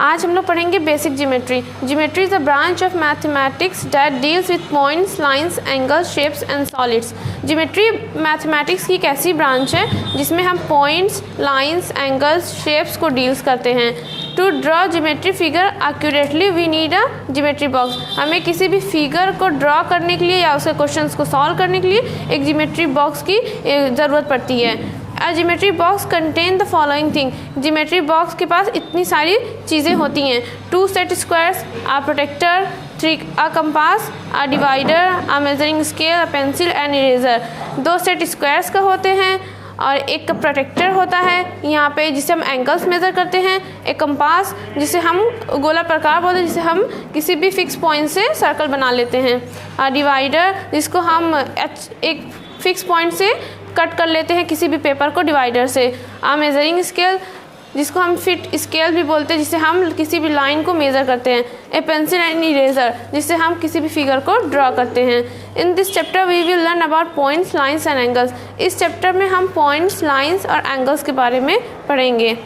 आज हम लोग पढ़ेंगे basic geometry. Geometry is a branch of mathematics that deals with points, lines, angles, shapes and solids. Geometry mathematics की एक ऐसी ब्रांच है जिसमें हम पॉइंट्स, लाइंस, एंगल्स, शेप्स को डील्स करते हैं। To draw geometry figure accurately we need a geometry box. हमें किसी भी फिगर को ड्रॉ करने के लिए या उसके क्वेश्चंस को सॉल्व करने के लिए एक ज्योमेट्री बॉक्स की ज़रूरत पड़ती है। A geometry box contain the following thing. Geometry box के पास इतनी सारी चीज़ें होती हैं। 2 set squares, a protractor, 3 a compass, a divider, a measuring scale, a pencil and eraser. 2 set squares का होते हैं और एक प्रोटेक्टर होता है यहाँ पे जिसे हम एंगल्स मेज़र करते हैं। एक कंपास जिसे हम गोला प्रकार बोलते हैं, जिसे हम किसी भी फिक्स पॉइंट से सर्कल बना लेते हैं। डिवाइडर जिसको हम एक फिक्स पॉइंट से कट कर लेते हैं किसी भी पेपर को डिवाइडर से। मेजरिंग स्केल जिसको हम फिट स्केल भी बोलते हैं, जिससे हम किसी भी लाइन को मेज़र करते हैं। ए पेंसिल एंड इरेजर जिससे हम किसी भी फिगर को ड्रॉ करते हैं। In this chapter we will learn about points, lines and angles. इस चैप्टर में हम पॉइंट्स, लाइंस और एंगल्स के बारे में पढ़ेंगे।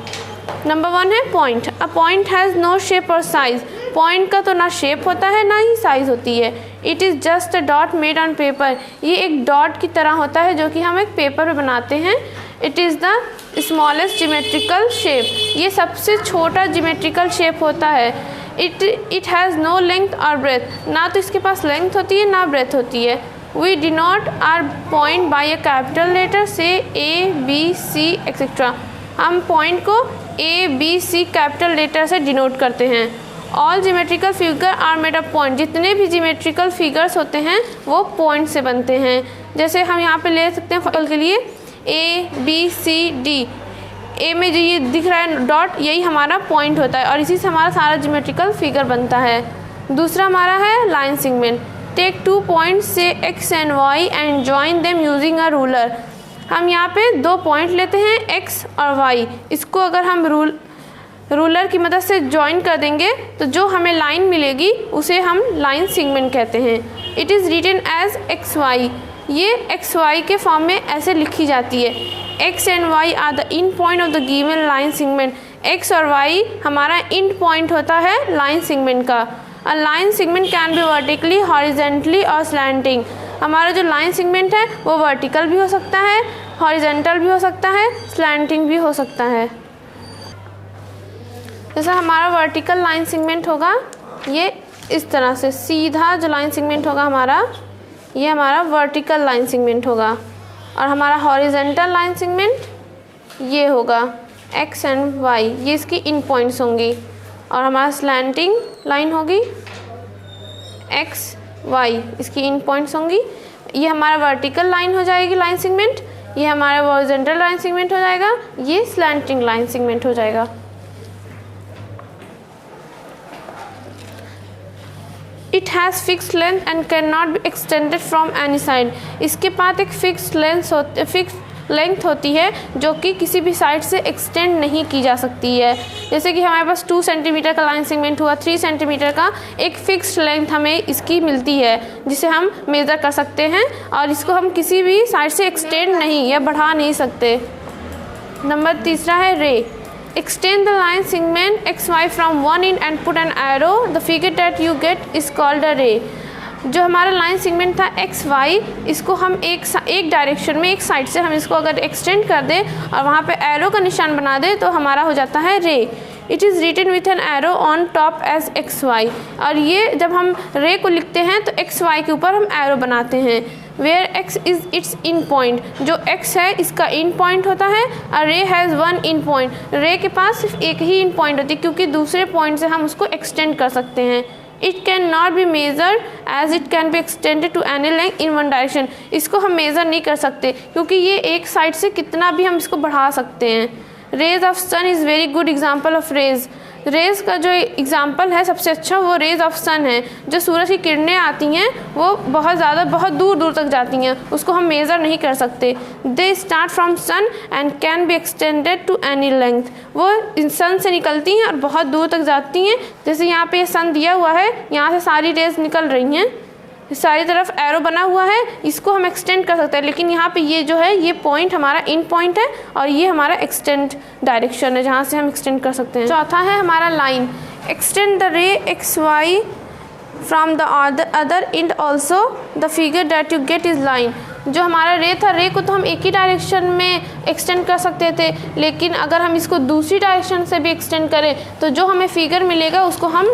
नंबर 1 है point. A point has no shape और साइज़। पॉइंट का तो ना शेप होता है ना ही साइज़ होती है। It is just a dot made on paper. ये एक डॉट की तरह होता है जो कि हम एक पेपर पे बनाते हैं। It is the smallest geometrical shape. ये सबसे छोटा ज्योमेट्रिकल शेप होता है। इट हैज़ नो लेंथ और ब्रेथ। ना तो इसके पास लेंथ होती है ना ब्रेथ होती है। We denote our point by a capital letter से A, B, C एक्सेट्रा। हम पॉइंट को A, B, C capital letter से डिनोट करते हैं। All geometrical figure are made of point. जितने भी ज्योमेट्रिकल फिगर्स होते हैं वो पॉइंट से बनते हैं। जैसे हम यहाँ पे ले सकते हैं फल के लिए A, B, C, D। ए में जो ये दिख रहा है डॉट, यही हमारा पॉइंट होता है और इसी से हमारा सारा ज्योमेट्रिकल फिगर बनता है। दूसरा हमारा है लाइन सेगमेंट। टेक 2 पॉइंट्स से X and Y and join them using a ruler. हम यहाँ पे 2 पॉइंट लेते हैं X और Y। इसको अगर हम रूलर की मदद से ज्वाइन कर देंगे तो जो हमें लाइन मिलेगी उसे हम लाइन सेगमेंट कहते हैं। It is written as XY। ये XY के फॉर्म में ऐसे लिखी जाती है। X and Y are the end point of the given line segment. X और Y हमारा इंड पॉइंट होता है लाइन सेगमेंट का। A line segment can be vertically, horizontally और स्लैंटिंग। हमारा जो लाइन सेगमेंट है वो वर्टिकल भी हो सकता है, हॉरिजेंटल भी हो सकता है, स्लैंटिंग भी हो सकता है। जैसा हमारा वर्टिकल लाइन सेगमेंट होगा ये इस तरह से सीधा जो लाइन सेगमेंट होगा हमारा, ये हमारा वर्टिकल लाइन सेगमेंट होगा। और हमारा हॉरिजेंटल लाइन सेगमेंट ये होगा X एंड Y, ये इसकी इन पॉइंट्स होंगी। और हमारा स्लैंटिंग लाइन होगी X, Y, इसकी इन पॉइंट्स होंगी। ये हमारा वर्टिकल लाइन हो जाएगी लाइन सेगमेंट, ये हमारा हॉरिजेंटल लाइन सेगमेंट हो जाएगा, ये स्लैंटिंग लाइन सेगमेंट हो जाएगा। It has fix length and can not be extended from any side. इसके पास एक फिक्स लेंथ होती है जो कि किसी भी साइड से एक्सटेंड नहीं की जा सकती है। जैसे कि हमारे पास 2 सेंटीमीटर का लाइन सेगमेंट हुआ, 3 सेंटीमीटर का एक फ़िक्स्ड लेंथ हमें इसकी मिलती है जिसे हम मेज़र कर सकते हैं और इसको हम किसी भी साइड से एक्सटेंड नहीं या बढ़ा नहीं सकते। नंबर 3 है रे। Extend the line segment XY from one end and put an arrow. The figure that you get is called a ray. जो हमारा लाइन सेगमेंट था XY, इसको हम एक डायरेक्शन में एक साइड से हम इसको अगर एक्सटेंड कर दें और वहाँ पे एरो का निशान बना दें तो हमारा हो जाता है ray. It is written with an arrow on top as XY। और ये जब हम रे को लिखते हैं तो XY के ऊपर हम एरो बनाते हैं। Where X is its end point. जो X है इसका इन पॉइंट होता है और रे हैज़ 1 इन पॉइंट। रे के पास सिर्फ एक ही इन पॉइंट होती है क्योंकि दूसरे पॉइंट से हम उसको एक्सटेंड कर सकते हैं। It can not be measured as it can be extended to any length in one direction. इसको हम मेज़र नहीं कर सकते क्योंकि ये एक साइड से कितना भी हम इसको बढ़ा सकते हैं। Rays of sun is very good example of rays. Rays का जो एग्ज़ाम्पल है सबसे अच्छा वो रेज़ ऑफ सन है। जो सूरज की किरणें आती हैं वो बहुत दूर दूर तक जाती हैं, उसको हम मेज़र नहीं कर सकते। They start from sun and can be extended to any length. वो सन से निकलती हैं और बहुत दूर तक जाती हैं। जैसे यहाँ पे सन दिया हुआ है, यहाँ से सारी रेज़ निकल रही हैं सारी तरफ एरो बना हुआ है, इसको हम एक्सटेंड कर सकते हैं, लेकिन यहाँ पे ये जो है ये पॉइंट हमारा इन पॉइंट है और ये हमारा एक्सटेंड डायरेक्शन है जहाँ से हम एक्सटेंड कर सकते हैं। चौथा है हमारा line, extend the ray X Y from the other end also the figure that you get is line. जो हमारा रे था, रे को तो हम एक ही डायरेक्शन में एक्सटेंड कर सकते थे, लेकिन अगर हम इसको दूसरी डायरेक्शन से भी एक्सटेंड करें तो जो हमें फिगर मिलेगा उसको हम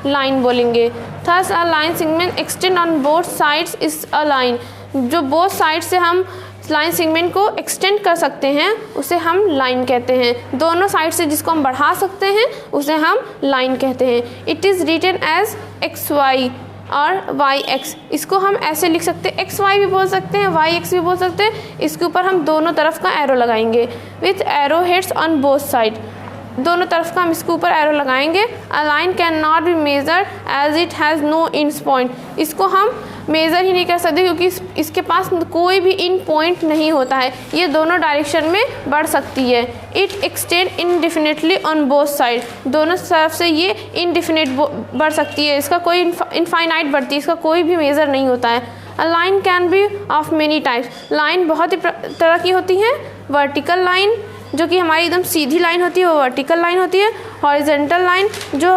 लाइन बोलेंगे। Thus a line segment extend on both sides is a line. जो बोथ साइड से हम लाइन सेगमेंट को एक्सटेंड कर सकते हैं उसे हम लाइन कहते हैं। दोनों साइड से जिसको हम बढ़ा सकते हैं उसे हम लाइन कहते हैं। It is written as X Y और वाई एक्स। इसको हम ऐसे लिख सकते हैं, एक्स वाई भी बोल सकते हैं, वाई एक्स भी बोल सकते हैं। इसके ऊपर हम दोनों तरफ का एरो लगाएंगे with arrow heads on both side. दोनों तरफ का हम इसके ऊपर एरो लगाएंगे। A line can not be measured as it has no end point. इसको हम मेज़र ही नहीं कर सकते क्योंकि इसके पास कोई भी इन पॉइंट नहीं होता है। ये दोनों डायरेक्शन में बढ़ सकती है। It extend indefinitely on both side. दोनों तरफ से ये इनडिफिनिट बढ़ सकती है, इसका कोई इनफाइनाइट बढ़ती है, इसका कोई भी मेज़र नहीं होता है। अ line can be of many types. Line बहुत ही तरह की होती है। वर्टिकल लाइन जो कि हमारी एकदम सीधी लाइन होती है वो वर्टिकल लाइन होती है। हॉरिजेंटल लाइन जो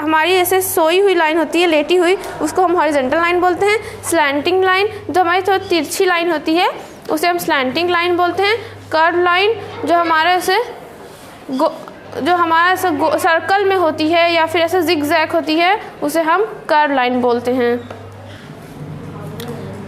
हमारी ऐसे सोई हुई लाइन होती है, लेटी हुई, उसको हम हॉरिजेंटल लाइन बोलते हैं। स्लैंटिंग लाइन जो हमारी थोड़ी तिरछी लाइन होती है उसे हम स्लैंटिंग लाइन बोलते हैं। कर्व लाइन जो हमारा ऐसे सर्कल में होती है या फिर ऐसे जिगजैग होती है उसे हम कर्व लाइन बोलते हैं।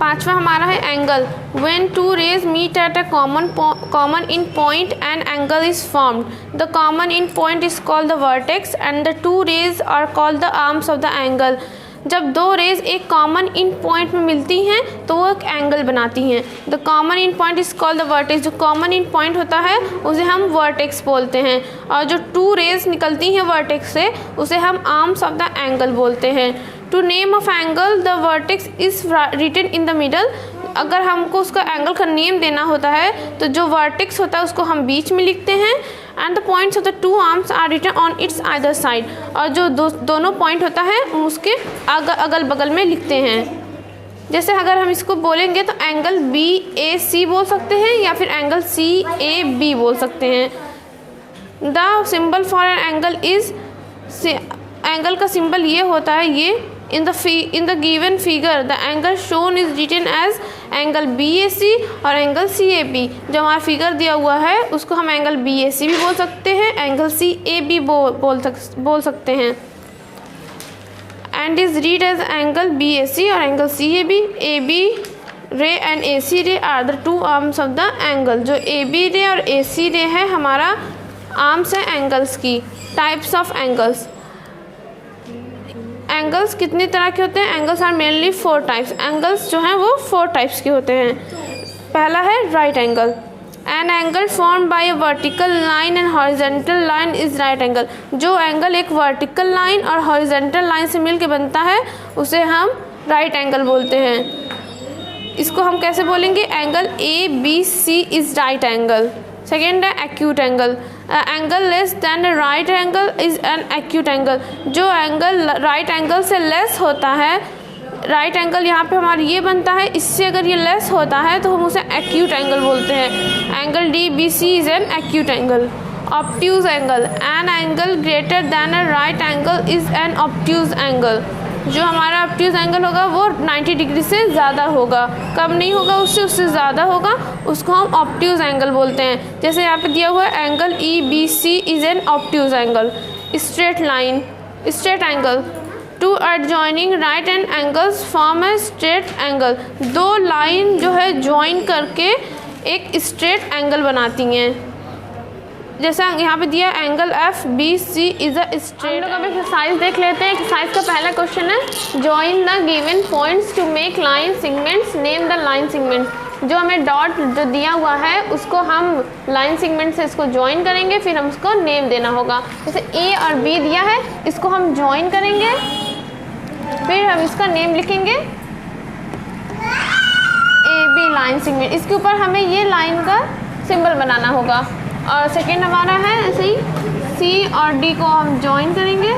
पांचवा हमारा है angle. When two rays meet at a common in point, an angle is formed. The common in point is called the vertex and the two rays are called the arms of the angle. जब दो raise एक common in point में मिलती हैं तो वो एक angle बनाती हैं। The common in point is called the vertex. जो कॉमन इन पॉइंट होता है उसे हम वर्टेक्स बोलते हैं और जो टू रेज निकलती हैं वर्टेक्स से उसे हम आर्म्स ऑफ द एंगल बोलते हैं। To name of angle the vertex is written in the middle. अगर हमको उसका एंगल का नेम देना होता है तो जो वर्टेक्स होता है उसको हम बीच में लिखते हैं। And the points of the two arms are written on its either side. और जो दोनों पॉइंट होता है उसके अगल बगल में लिखते हैं। जैसे अगर हम इसको बोलेंगे तो एंगल बी ए सी बोल सकते हैं या फिर एंगल सी ए बी बोल सकते हैं। The symbol for an angle is, angle का सिंबल ये होता है ये in the given figure the angle shown is written as angle BAC और एंगल CAB। जो हमारा फिगर दिया हुआ है उसको हम एंगल BAC भी बोल सकते हैं, एंगल CAB बोल सकते हैं। And is read as angle BAC और angle CAB। AB ray and AC ray are the two arms of the angle. जो AB रे और AC रे है हमारा आर्म्स है एंगल्स की। Types of angles. एंगल्स कितनी तरह के होते हैं? Angles are mainly 4 types. Angles जो हैं वो 4 टाइप्स के होते हैं। पहला है right angle. An angle form by a vertical line and horizontal line is right angle. जो एंगल एक वर्टिकल लाइन और हॉरिजेंटल लाइन से मिलकर बनता है उसे हम राइट एंगल बोलते हैं। इसको हम कैसे बोलेंगे? Angle ABC is right angle. Second है acute angle. Angle less than right angle is an acute angle. जो एंगल राइट एंगल से लेस होता है, राइट एंगल यहाँ पे हमारा ये बनता है, इससे अगर ये लेस होता है तो हम उसे एक्यूट एंगल बोलते हैं। Angle DBC is an acute angle. Obtuse angle. An angle greater than a right angle is an obtuse angle. जो हमारा ऑब्ट्यूज एंगल होगा वो 90 डिग्री से ज़्यादा होगा, कम नहीं होगा उससे ज़्यादा होगा, उसको हम ऑब्ट्यूज एंगल बोलते हैं। जैसे यहाँ पे दिया हुआ है angle EBC is an obtuse angle. Straight line, straight angle. Two adjoining right and angles form a straight angle. दो लाइन जो है ज्वाइन करके एक स्ट्रेट एंगल बनाती हैं। जैसा यहाँ पे दिया angle FBC is a straight. हम लोग अब एक्सरसाइज देख लेते हैं। एक्सरसाइज का पहला क्वेश्चन है join the given points to make line segments, name the line segment. जो हमें डॉट जो दिया हुआ है उसको हम लाइन सेगमेंट से इसको ज्वाइन करेंगे, फिर हम उसको नेम देना होगा। जैसे A और B दिया है, इसको हम ज्वाइन करेंगे, फिर हम इसका नेम लिखेंगे AB लाइन सेगमेंट। इसके ऊपर हमें ये लाइन का सिंबल बनाना होगा। और सेकेंड हमारा है ऐसे ही C और D को हम ज्वाइन करेंगे,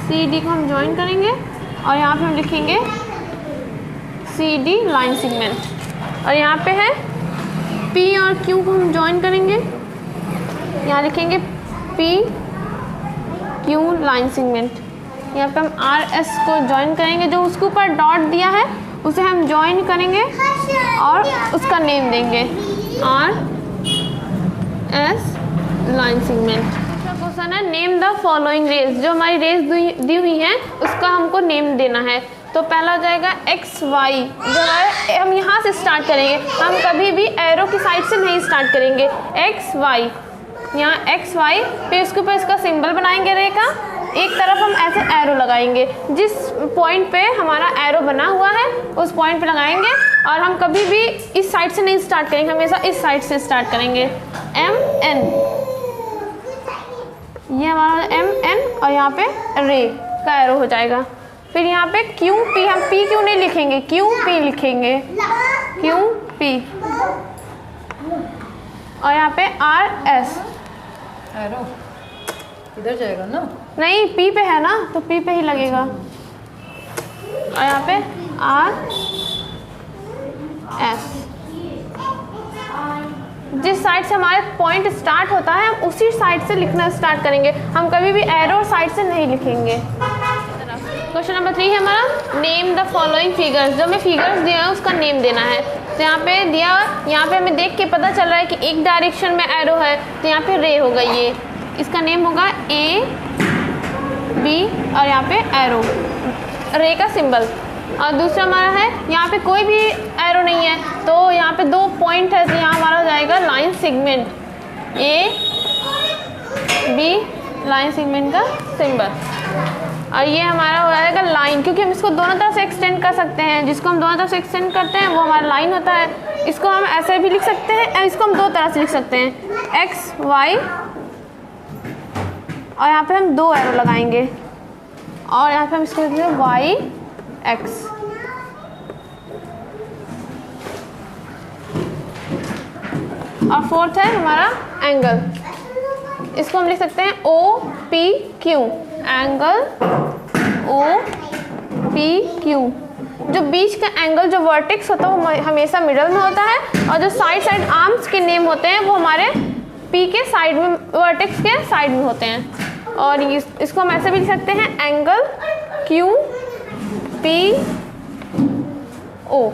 CD को हम ज्वाइन करेंगे और यहाँ पे हम लिखेंगे CD लाइन सेगमेंट। और यहाँ पे है P और Q को हम ज्वाइन करेंगे, यहाँ लिखेंगे PQ लाइन सेगमेंट। यहाँ पे हम RS को ज्वाइन करेंगे, जो उसके ऊपर डॉट दिया है उसे हम ज्वाइन करेंगे और उसका नेम देंगे RS लाइन सेगमेंट। क्वेश्चन है नेम द फॉलोइंग रेज, जो हमारी रेज दी हुई है उसका हमको नेम देना है। तो पहला हो जाएगा XY, जो है हम यहाँ से स्टार्ट करेंगे, हम कभी भी एरो की साइड से नहीं स्टार्ट करेंगे। XY, यहाँ XY, फिर उसके ऊपर इसका सिंबल बनाएंगे रे का, एक तरफ हम ऐसे एरो लगाएंगे, जिस पॉइंट पे हमारा एरो बना हुआ है उस पॉइंट पे लगाएंगे। और हम कभी भी इस साइड से नहीं स्टार्ट करेंगे, हमेशा इस साइड से स्टार्ट करेंगे। MN, ये हमारा MN और यहाँ पे रे का एरो हो जाएगा। फिर यहाँ पे QP, हम PQ नहीं लिखेंगे, QP लिखेंगे, QP। और यहाँ पे RS, एरो इधर जाएगा ना? नहीं, P पे है ना, तो P पे ही लगेगा। और यहाँ पे RS, जिस साइड से हमारे पॉइंट स्टार्ट होता है हम उसी साइड से लिखना स्टार्ट करेंगे, हम कभी भी एरो साइड से नहीं लिखेंगे। क्वेश्चन नंबर 3 है हमारा नेम द फॉलोइंग फिगर्स, जो हमें फिगर्स दिया है उसका नेम देना है। तो यहाँ पे दिया, यहाँ पे हमें देख के पता चल रहा है कि एक डायरेक्शन में एरो है, तो यहाँ पे रे होगा, ये इसका नेम होगा A B और यहाँ पे एरो, रे का सिंबल। और दूसरा हमारा है यहाँ पे कोई भी एरो नहीं है, तो यहाँ पे 2 पॉइंट है, तो यहाँ हमारा हो जाएगा line segment, A B line segment का सिंबल। और ये हमारा हो जाएगा लाइन, क्योंकि हम इसको दोनों तरफ से एक्सटेंड कर सकते हैं, जिसको हम दोनों तरफ से एक्सटेंड करते हैं वो हमारा लाइन होता है। इसको हम ऐसे भी लिख सकते हैं, इसको हम 2 तरह से लिख सकते हैं, X Y, और यहाँ पे हम 2 एरो लगाएंगे, और यहाँ पे हम इसको लिखेंगे Y X। और फोर्थ है हमारा एंगल, इसको हम लिख सकते हैं OPQ, एंगल OPQ। जो बीच का एंगल, जो वर्टेक्स होता है वो हमेशा मिडल में होता है, और जो साइड आर्म्स के नेम होते हैं वो हमारे P के साइड में, वर्टेक्स के साइड में होते हैं। और इसको हम ऐसे भी लिख सकते हैं एंगल QPO,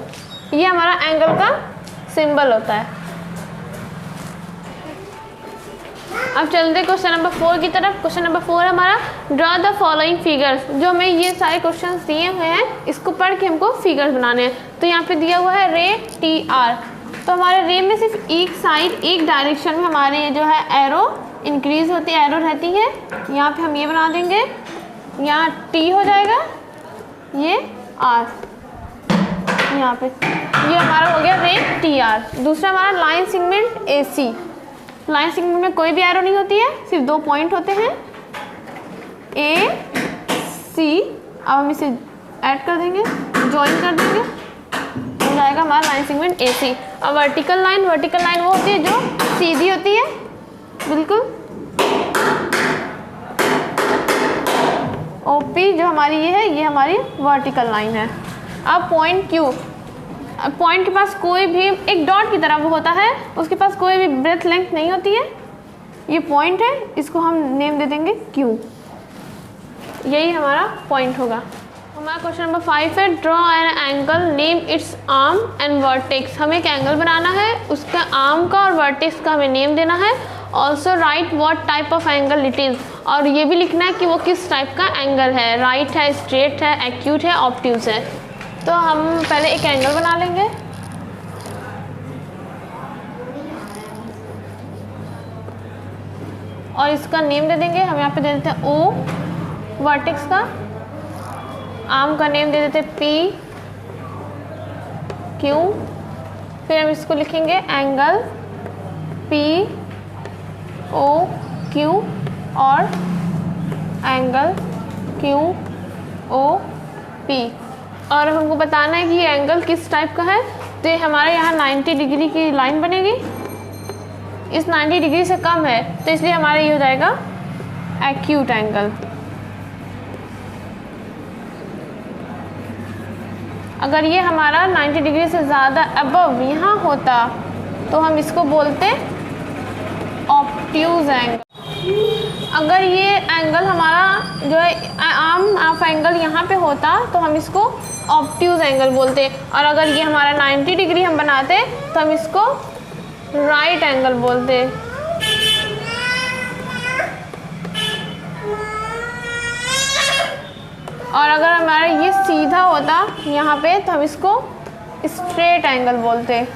ये हमारा एंगल का सिंबल होता है। अब चलते क्वेश्चन नंबर 4 की तरफ। क्वेश्चन नंबर 4 है हमारा ड्रॉ द फॉलोइंग फिगर्स, जो हमें ये सारे क्वेश्चंस दिए हुए हैं इसको पढ़ के हमको फिगर्स बनाने हैं। तो यहाँ पे दिया हुआ है रे TR, तो हमारे रे में सिर्फ एक साइड, एक डायरेक्शन में हमारे ये जो है एरो इंक्रीज होती है, एरो रहती है। यहाँ पे हम ये बना देंगे, यहाँ T हो जाएगा, ये R, यहाँ पे ये हमारा हो गया रे TR। दूसरा हमारा line segment AC, line segment में कोई भी एरो नहीं होती है, सिर्फ 2 पॉइंट होते हैं AC। अब हम इसे ऐड कर देंगे, ज्वाइन कर देंगे, हो जाएगा हमारा लाइन सेगमेंट AC। अब वर्टिकल लाइन वो होती है जो सीधी होती है बिल्कुल। OP जो हमारी ये है, ये हमारी वर्टिकल लाइन है। अब पॉइंट Q, पॉइंट के पास कोई भी, एक डॉट की तरह वो होता है, उसके पास कोई भी ब्रेथ लेंथ नहीं होती है, ये पॉइंट है, इसको हम नेम दे देंगे Q, यही हमारा पॉइंट होगा। हमारा क्वेश्चन नंबर 5 है draw an angle, name it's arm and vertex. हमें एक एंगल बनाना है, उसका आर्म का और वर्टेक्स का हमें नेम देना है। Also right what type of angle it is, और ये भी लिखना है कि वो किस टाइप का एंगल है, राइट है, स्ट्रेट है, एक्यूट है, ऑब्ट्यूज है। तो हम पहले एक एंगल बना लेंगे, और इसका नेम दे देंगे, हम यहाँ पे दे देते हैं O, वर्टेक्स का, आर्म का नेम दे देते हैं P Q, फिर हम इसको लिखेंगे एंगल POQ और एंगल QOP। और हमको बताना है कि ये एंगल किस टाइप का है। तो ये हमारे यहाँ 90 डिग्री की लाइन बनेगी, इस 90 डिग्री से कम है, तो इसलिए हमारा ये हो जाएगा एक्यूट एंगल। अगर ये हमारा 90 डिग्री से ज़्यादा अबव यहाँ होता तो हम इसको बोलते ऑब्ट्यूज एंगल। अगर ये एंगल हमारा जो है आर्म ऑफ एंगल यहाँ पे होता तो हम इसको ऑब्ट्यूज एंगल बोलते, और अगर ये हमारा 90 डिग्री हम बनाते तो हम इसको राइट एंगल बोलते। और अगर हमारा ये सीधा होता यहाँ पे तो हम इसको स्ट्रेट एंगल बोलते।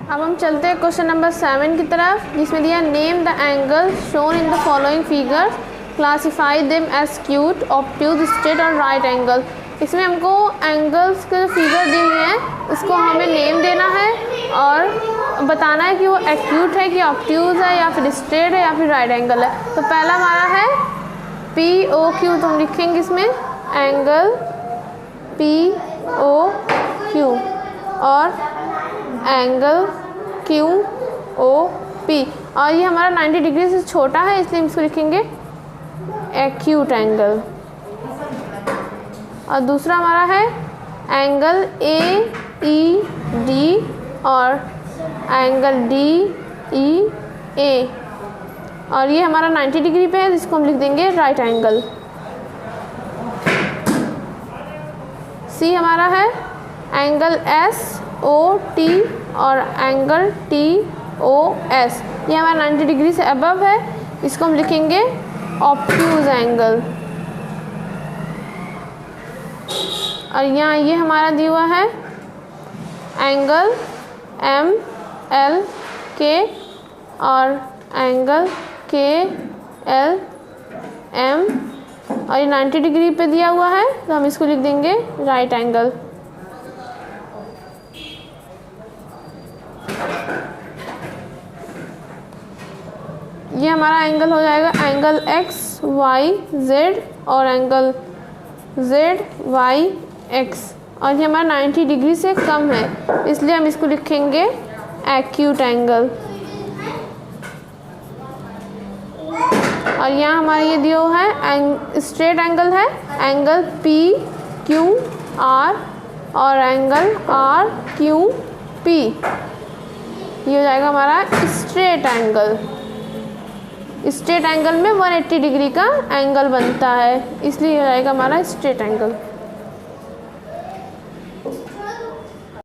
अब हम चलते हैं क्वेश्चन नंबर 7 की तरफ, जिसमें दिया name the angle shown in the following figures, classify them as acute, obtuse, straight और राइट एंगल। इसमें हमको एंगल्स के जो फिगर दी हुई हैं उसको हमें नेम देना है और बताना है कि वो एक्यूट है कि ऑब्ट्यूज है या फिर स्ट्रेट है या फिर राइट एंगल है। तो पहला हमारा है POQ, तो हम लिखेंगे इसमें एंगल POQ और एंगल QOP, और ये हमारा 90 डिग्री से छोटा है इसलिए हम इसको लिखेंगे एक्यूट एंगल। और दूसरा हमारा है एंगल AED और एंगल DEA, और ये हमारा 90 डिग्री पे है जिसको हम लिख देंगे राइट एंगल। C हमारा है एंगल SOT और एंगल TOS, ये हमारा 90 डिग्री से अबव है, इसको हम लिखेंगे ऑब्ट्यूज एंगल। और यहाँ ये हमारा दिया हुआ है एंगल MLK और एंगल KLM, और ये 90 डिग्री पे दिया हुआ है तो हम इसको लिख देंगे राइट एंगल। ये हमारा एंगल हो जाएगा एंगल XYZ और एंगल ZYX, और ये हमारा 90 डिग्री से कम है इसलिए हम इसको लिखेंगे एक्यूट एंगल। और यहाँ हमारा ये दिया हुआ है स्ट्रेट एंगल है एंगल PQR और एंगल RQP, ये हो जाएगा हमारा स्ट्रेट एंगल। स्ट्रेट एंगल में 180 डिग्री का एंगल बनता है इसलिए हो जाएगा हमारा स्ट्रेट एंगल।